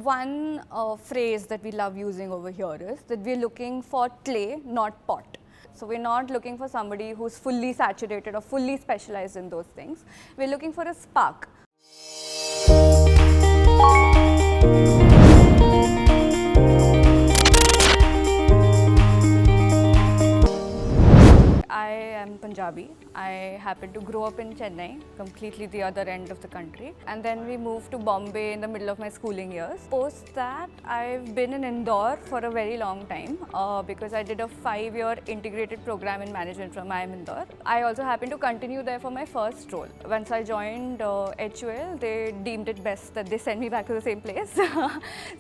one phrase that we love using over here is that we're looking for clay, not pot. So we're not looking for somebody who's fully saturated or fully specialized in those things. We're looking for a spark. I am Punjabi. I happened to grow up in Chennai, completely the other end of the country. And then we moved to Bombay in the middle of my schooling years. Post that, I've been in Indore for a very long time because I did a 5-year integrated program in management from IIM Indore. I also happened to continue there for my first role. Once I joined HUL, they deemed it best that they send me back to the same place.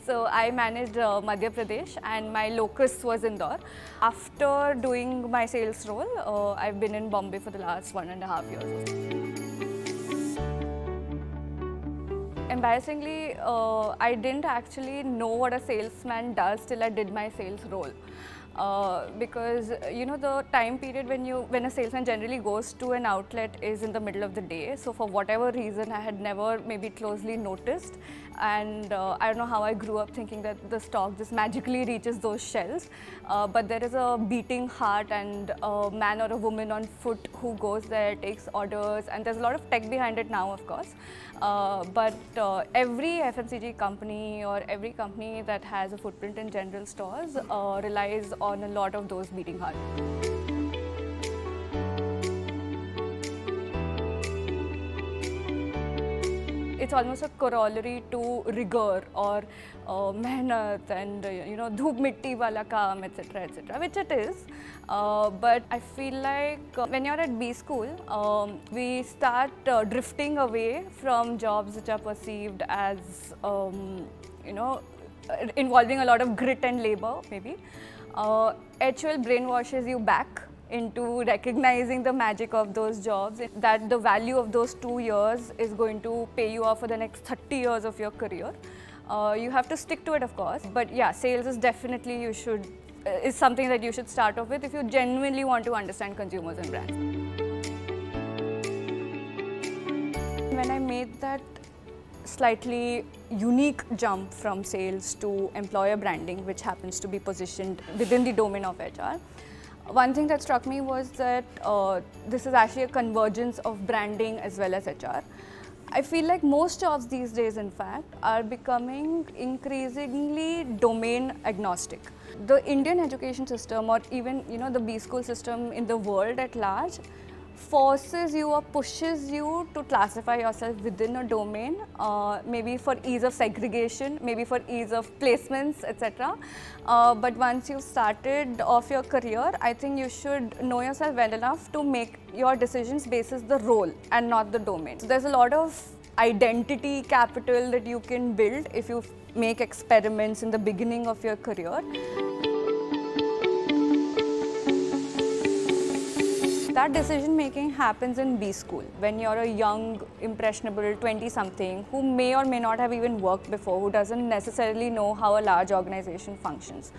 So I managed Madhya Pradesh and my locus was Indore. After doing my sales role, I've been in Bombay for the last 1.5 years. Embarrassingly, I didn't actually know what a salesman does till I did my sales role. Because the time period when a salesman generally goes to an outlet is in the middle of the day. So for whatever reason, I had never maybe closely noticed, and I don't know how I grew up thinking that the stock just magically reaches those shelves. But there is a beating heart and a man or a woman on foot who goes there, takes orders, and there's a lot of tech behind it now, of course. But every FMCG company or every company that has a footprint in general stores relies on a lot of those beating heart. It's almost a corollary to rigor or mehnat and dhoop mitti wala kaam, etc., which it is. But I feel like when you're at B school, we start drifting away from jobs which are perceived as involving a lot of grit and labor, maybe. HUL brainwashes you back into recognizing the magic of those jobs, that the value of those 2 years is going to pay you off for the next 30 years of your career. You have to stick to it, of course, but yeah, sales is definitely is something that you should start off with if you genuinely want to understand consumers and brands. When I made that slightly unique jump from sales to employer branding, which happens to be positioned within the domain of HR, one thing that struck me was that this is actually a convergence of branding as well as HR. I feel like most jobs these days, in fact, are becoming increasingly domain agnostic. The Indian education system, or even the B school system in the world at large, forces you or pushes you to classify yourself within a domain, maybe for ease of segregation, maybe for ease of placements, etc. But once you've started off your career, I think you should know yourself well enough to make your decisions basis the role and not the domain. So there's a lot of identity capital that you can build if you make experiments in the beginning of your career. That decision making happens in B school when you're a young, impressionable 20-something who may or may not have even worked before, who doesn't necessarily know how a large organization functions.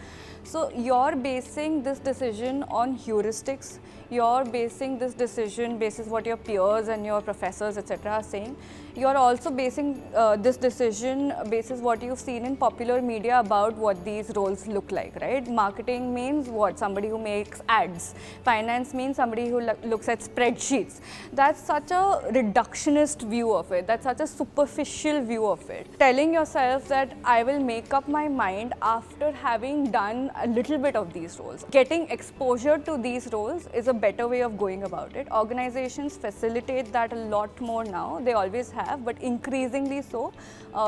So you're basing this decision on heuristics, you're basing this decision basis what your peers and your professors, etc. are saying. You're also basing this decision basis what you've seen in popular media about what these roles look like, right? Marketing means what? Somebody who makes ads. Finance means somebody who looks at spreadsheets. That's such a reductionist view of it. That's such a superficial view of it. Telling yourself that I will make up my mind after having done a little bit of these roles. Getting exposure to these roles is a better way of going about it. Organizations facilitate that a lot more now. They always have, but increasingly so,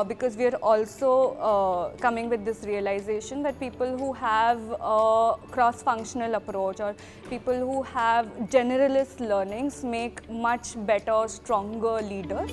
because we are also coming with this realization that people who have a cross-functional approach or people who have generalist learnings make much better, stronger leaders.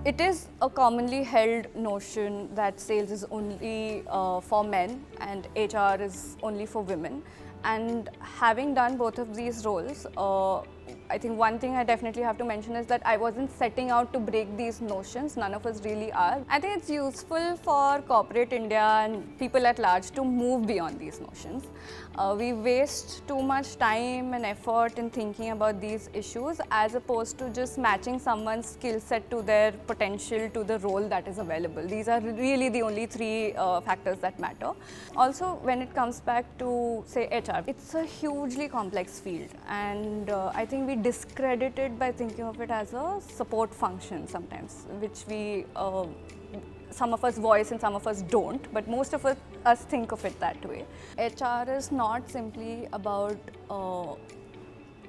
It is a commonly held notion that sales is only for men and HR is only for women. And having done both of these roles, I think one thing I definitely have to mention is that I wasn't setting out to break these notions. None of us really are. I think it's useful for corporate India and people at large to move beyond these notions. We waste too much time and effort in thinking about these issues as opposed to just matching someone's skill set to their potential to the role that is available. These are really the only three factors that matter. Also, when it comes back to, say, HR, it's a hugely complex field, and I think we discredit it by thinking of it as a support function sometimes, which we some of us voice and some of us don't, but most of us think of it that way. HR is not simply about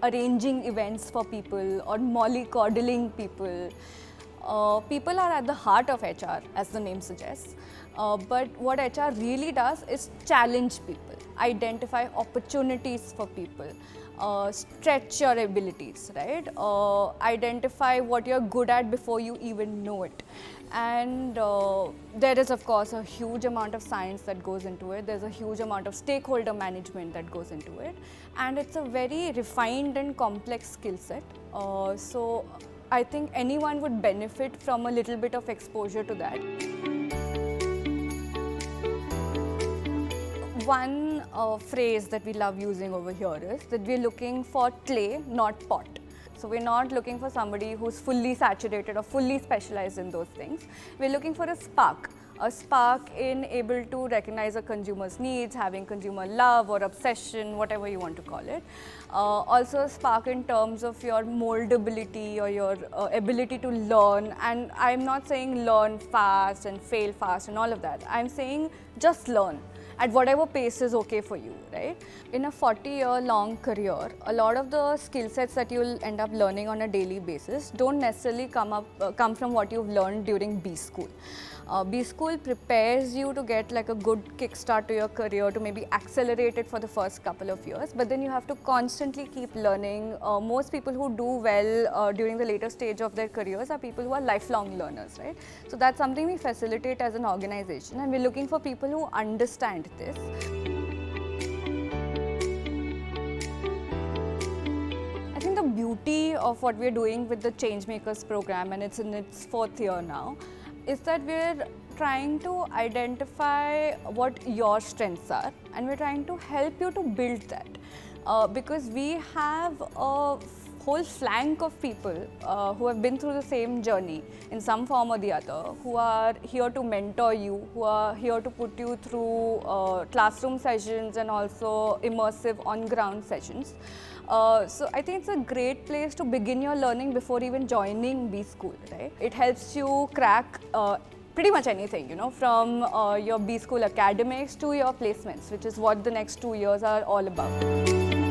arranging events for people or mollycoddling people. People are at the heart of HR, as the name suggests. But what HR really does is challenge people, identify opportunities for people, stretch your abilities, right? Identify what you're good at before you even know it. And there is, of course, a huge amount of science that goes into it. There's a huge amount of stakeholder management that goes into it. And it's a very refined and complex skill set. So I think anyone would benefit from a little bit of exposure to that. One phrase that we love using over here is that we're looking for clay, not pot. So we're not looking for somebody who's fully saturated or fully specialized in those things. We're looking for a spark in able to recognize a consumer's needs, having consumer love or obsession, whatever you want to call it. Also a spark in terms of your moldability or your ability to learn. And I'm not saying learn fast and fail fast and all of that. I'm saying just learn at whatever pace is okay for you, right? In a 40-year-long career, a lot of the skill sets that you'll end up learning on a daily basis don't necessarily come from what you've learned during B school. B school prepares you to get like a good kickstart to your career, to maybe accelerate it for the first couple of years, but then you have to constantly keep learning. Most people who do well during the later stage of their careers are people who are lifelong learners, right? So that's something we facilitate as an organization, and we're looking for people who understand this. I think the beauty of what we're doing with the Changemakers program, and it's in its 4th year now, is that we're trying to identify what your strengths are, and we're trying to help you to build that. Because we have a whole flank of people who have been through the same journey in some form or the other, who are here to mentor you, who are here to put you through classroom sessions and also immersive on-ground sessions. So I think it's a great place to begin your learning before even joining B school, right? It helps you crack pretty much anything, you know, from your B school academics to your placements, which is what the next 2 years are all about.